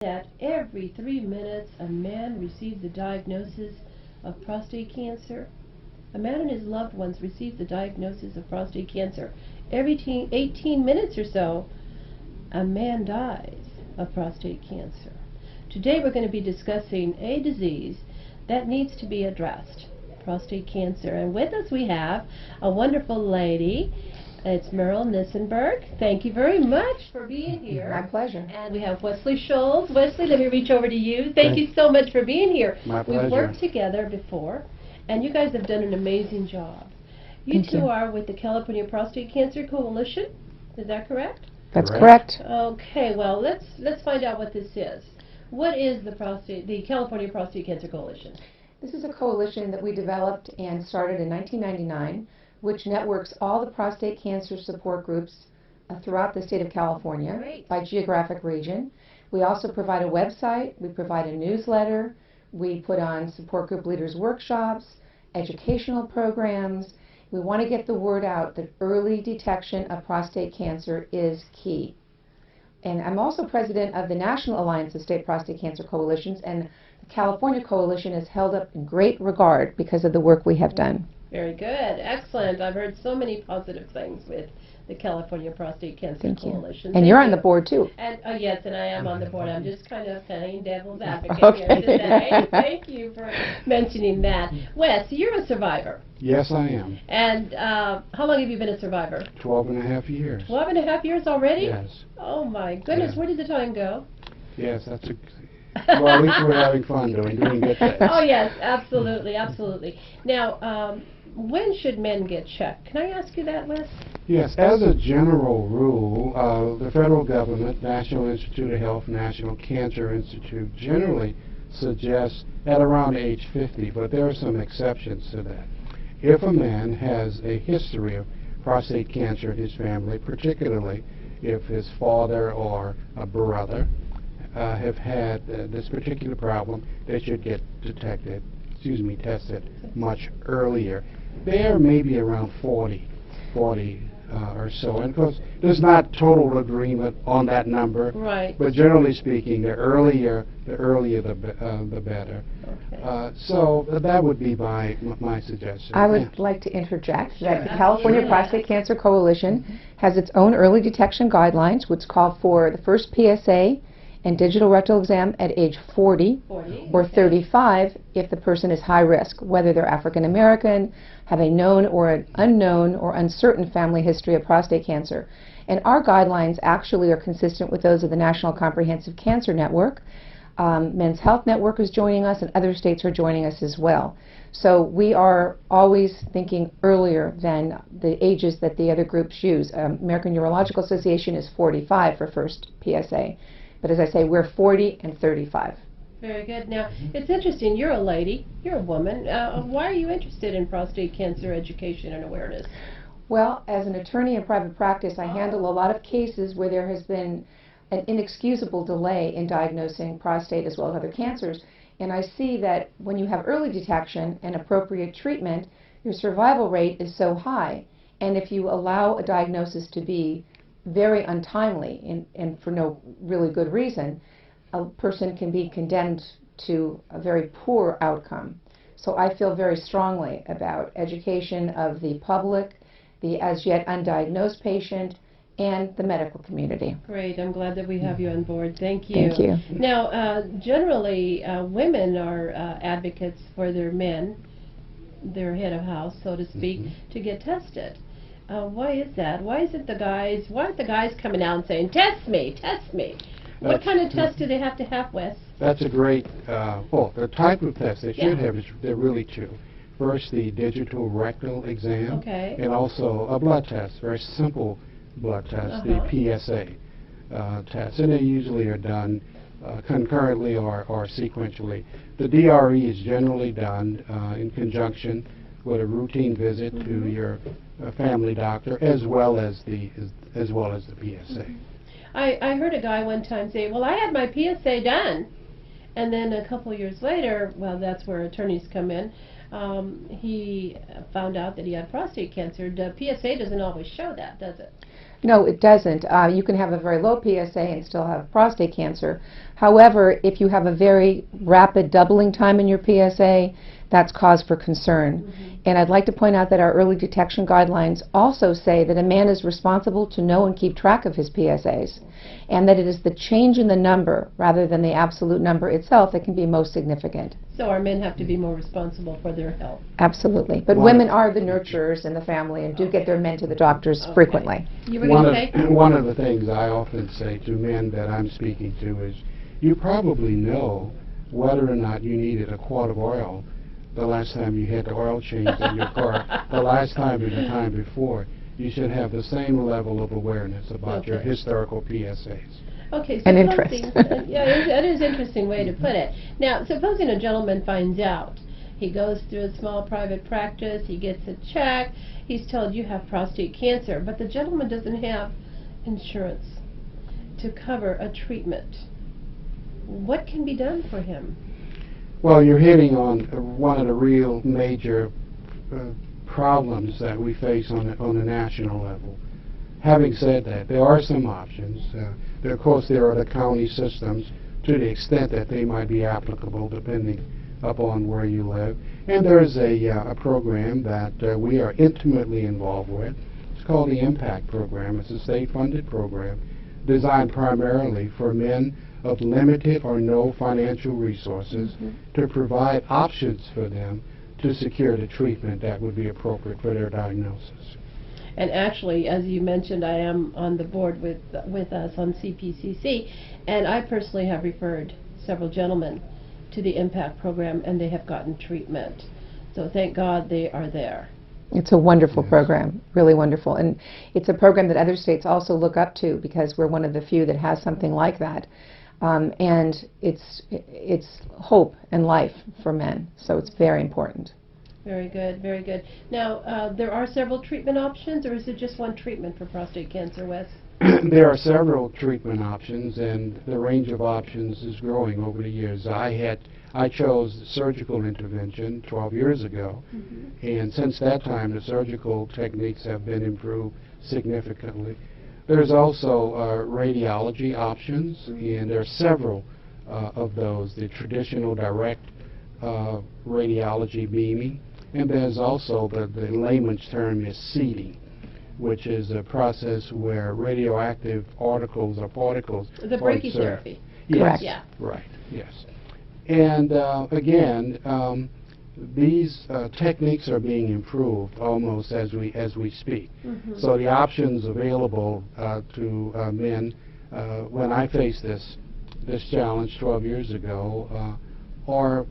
That every 3 minutes a man receives a diagnosis of prostate cancer. A man and his loved ones receive the diagnosis of prostate cancer. Every 18 minutes or so, a man dies of prostate cancer. Today we're going to be discussing a disease that needs to be addressed, prostate cancer. And with us we have a wonderful lady. It's Meryl Nissenberg. Thank you very much for being here. My pleasure. And we have Wesley Scholes. Wesley, let me reach over to you. Thank you so much for being here. My pleasure. We've worked together before, and you guys have done an amazing job. You two are with the California Prostate Cancer Coalition. Is that correct? That's correct. Okay, well, let's find out what this is. What is the California Prostate Cancer Coalition? This is a coalition that we developed and started in 1999, which networks all the prostate cancer support groups throughout the state of California by geographic region. We also provide a website, we provide a newsletter, we put on support group leaders workshops, educational programs. We want to get the word out that early detection of prostate cancer is key. And I'm also president of the National Alliance of State Prostate Cancer Coalitions, and the California Coalition is held up in great regard because of the work we have done. Very good. Excellent. I've heard so many positive things with the California Prostate Cancer Coalition. And you're on the board, too. And yes, and I am on the board. I'm just kind of playing devil's advocate here today. Thank you for mentioning that. Wes, you're a survivor. Yes, I am. And how long have you been a survivor? 12 and a half years. 12 and a half years already? Yes. Oh, my goodness. Yeah. Where did the time go? Yes, that's a... Well, at least we're having fun doing good things. Oh, yes, absolutely, absolutely. Now, when should men get checked? Can I ask you that, Wes? Yes, as a general rule, the federal government, National Institute of Health, National Cancer Institute, generally suggests at around age 50, but there are some exceptions to that. If a man has a history of prostate cancer in his family, particularly if his father or a brother have had this particular problem, they should get tested much earlier. They're maybe around 40 or so. And of course, there's not total agreement on that number. Right. But generally speaking, the earlier the better. Okay. So that would be my suggestion. I would like to interject that the California Prostate Cancer Coalition has its own early detection guidelines, which call for the first PSA and digital rectal exam at age 40 or 35 if the person is high risk, whether they're African American, have a known or an unknown or uncertain family history of prostate cancer. And our guidelines actually are consistent with those of the National Comprehensive Cancer Network. Men's Health Network is joining us, and other states are joining us as well. So we are always thinking earlier than the ages that the other groups use. American Urological Association is 45 for first PSA. But as I say, we're 40 and 35. Very good. Now, it's interesting. You're a lady. You're a woman. Why are you interested in prostate cancer education and awareness? Well, as an attorney in private practice, I handle a lot of cases where there has been an inexcusable delay in diagnosing prostate as well as other cancers. And I see that when you have early detection and appropriate treatment, your survival rate is so high. And if you allow a diagnosis to be very untimely and for no really good reason, a person can be condemned to a very poor outcome. So I feel very strongly about education of the public, the as yet undiagnosed patient, and the medical community. Great. I'm glad that we have you on board. Thank you. Thank you. Now, generally, women are advocates for their men, their head of house, so to speak, to get tested. Why is that? Why aren't the guys coming out and saying, test me, test me? What kind of test do they have to have, Wes? That's a great, the type of test they should have is there are really two. First, the digital rectal exam, and also a blood test, very simple blood test, the PSA test. And they usually are done concurrently or sequentially. The DRE is generally done in conjunction with a routine visit to your family doctor, as well as the PSA. I heard a guy one time say, well, I had my PSA done, and then a couple years later, well, that's where attorneys come in, he found out that he had prostate cancer. The PSA doesn't always show that, does it? No, it doesn't. You can have a very low PSA and still have prostate cancer. However, if you have a very rapid doubling time in your PSA, that's cause for concern. And I'd like to point out that our early detection guidelines also say that a man is responsible to know and keep track of his PSAs, and that it is the change in the number rather than the absolute number itself that can be most significant. So our men have to be more responsible for their health. Absolutely. But women are the nurturers in the family and do get their men to the doctors frequently. You were going to say? One of the things I often say to men that I'm speaking to is, you probably know whether or not you needed a quart of oil the last time you had the oil change in your car, the last time or the time before. You should have the same level of awareness about your historical PSAs. Okay, so and interest. Yeah, that is an interesting way to put it. Now, supposing a gentleman finds out, he goes through a small private practice, he gets a check, he's told you have prostate cancer, but the gentleman doesn't have insurance to cover a treatment. What can be done for him? Well, you're hitting on one of the real major problems that we face on a national level. Having said that, there are some options. Of course, there are the county systems to the extent that they might be applicable depending upon where you live. And there's a program that we are intimately involved with. It's called the IMPACT program. It's a state-funded program designed primarily for men of limited or no financial resources to provide options for them to secure the treatment that would be appropriate for their diagnosis. And actually, as you mentioned, I am on the board with us on CPCC, and I personally have referred several gentlemen to the IMPACT program, and they have gotten treatment. So thank God they are there. It's a wonderful program, really wonderful. And it's a program that other states also look up to because we're one of the few that has something like that. And it's hope and life for men, so it's very important. Very good, very good. Now, there are several treatment options, or is it just one treatment for prostate cancer, Wes? There are several treatment options, and the range of options is growing over the years. I chose surgical intervention 12 years ago, and since that time the surgical techniques have been improved significantly. There's also radiology options, and there are several of those, the traditional direct radiology beaming, and there's also the layman's term is seeding, which is a process where radioactive articles or particles The brachytherapy. Yes, Correct. Yeah. right, yes. And again, these techniques are being improved almost as we speak. So the options available to men when I faced this challenge 12 years ago are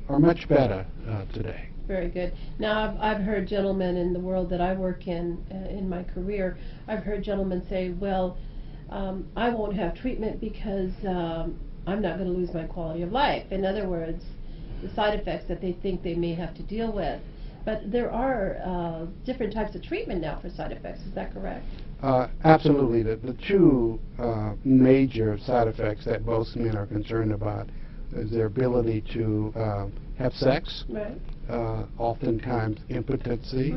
much better today. Very good. Now, I've heard gentlemen in the world that I work in my career, I've heard gentlemen say, well, I won't have treatment because I'm not going to lose my quality of life. In other words, the side effects that they think they may have to deal with. But there are different types of treatment now for side effects. Is that correct? Absolutely. The two major side effects that most men are concerned about is their ability to have sex, Right. Oftentimes impotency,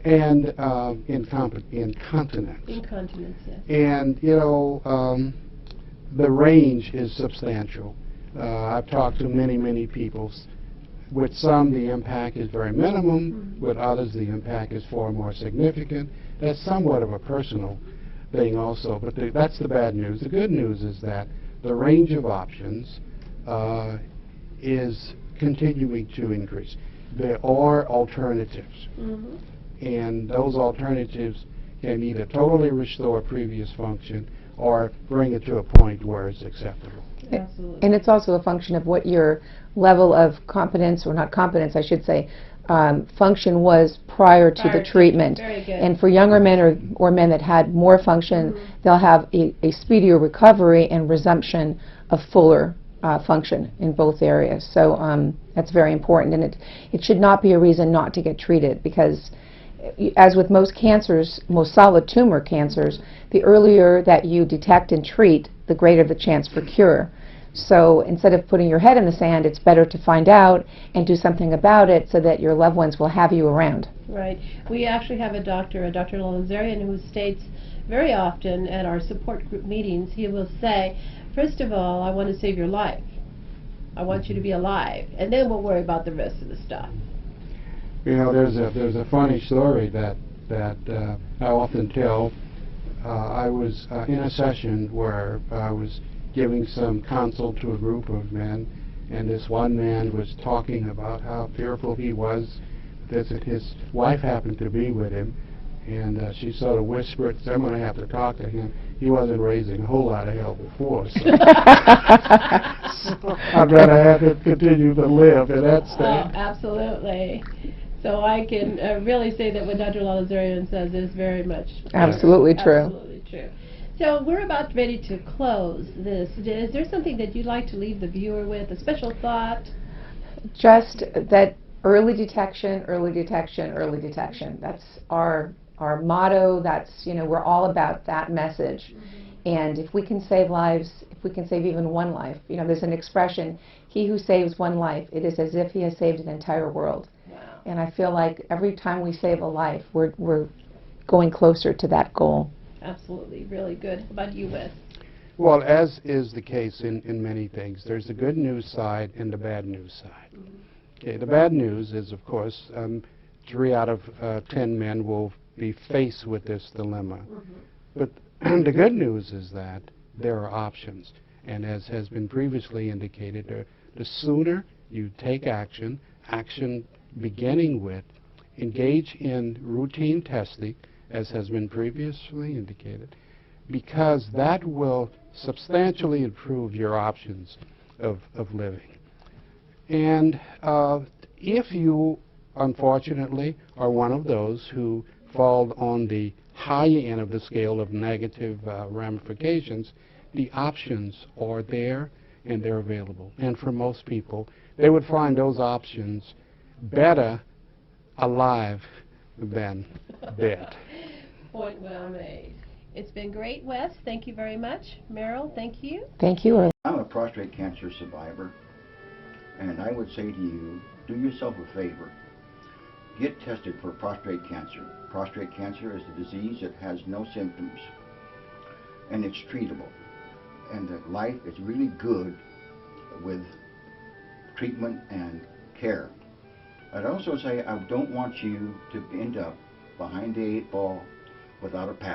and incontinence. Incontinence, yes. And, you know, the range is substantial. I've talked to many people. With some, the impact is very minimum. With others, the impact is far more significant. That's somewhat of a personal thing also, but that's the bad news. The good news is that the range of options is continuing to increase. There are alternatives, and those alternatives can either totally restore previous function or bring it to a point where it's acceptable. Absolutely. And it's also a function of what your level of competence, or not competence, I should say, function was prior to the treatment. Very good. And for younger men or men that had more function, they'll have a speedier recovery and resumption of fuller function in both areas. So that's very important, and it should not be a reason not to get treated, because as with most cancers, most solid tumor cancers, the earlier that you detect and treat, the greater the chance for cure. So instead of putting your head in the sand, it's better to find out and do something about it so that your loved ones will have you around. Right. We actually have a Dr. Lazarian, who states very often at our support group meetings, he will say, first of all, I want to save your life. I want you to be alive, and then we'll worry about the rest of the stuff. You know, there's a funny story that I often tell. I was in a session where I was giving some counsel to a group of men, and this one man was talking about how fearful he was that his wife happened to be with him, and she sort of whispered, I'm going to have to talk to him. He wasn't raising a whole lot of hell before, so, so I'd rather have him continue to live in that state. Oh, absolutely. So I can really say that what Dr. Lalazarian says is very much Absolutely true. Absolutely true. So we're about ready to close this. Is there something that you'd like to leave the viewer with, a special thought? Just that early detection, early detection, early detection. That's our motto. That's, you know, we're all about that message. And if we can save lives, if we can save even one life, you know, there's an expression, he who saves one life, it is as if he has saved an entire world. Wow. And I feel like every time we save a life, we're going closer to that goal. Absolutely, really good. How about you, Wes? Well, as is the case in many things, there's the good news side and the bad news side. Okay, the bad news is, of course, 3 out of 10 men will be faced with this dilemma. But the good news is that there are options. And as has been previously indicated, the sooner you take action beginning with engage in routine testing, as has been previously indicated, because that will substantially improve your options of living. And if you, unfortunately, are one of those who fall on the high end of the scale of negative ramifications, the options are there and they're available. And for most people, they would find those options better alive than dead. Point well made. It's been great, Wes. Thank you very much. Meryl, thank you. Thank you, Earl. I'm a prostate cancer survivor, and I would say to you, do yourself a favor. Get tested for prostate cancer. Prostate cancer is a disease that has no symptoms, and it's treatable. And that life is really good with treatment and care. I'd also say I don't want you to end up behind the 8 ball without a path.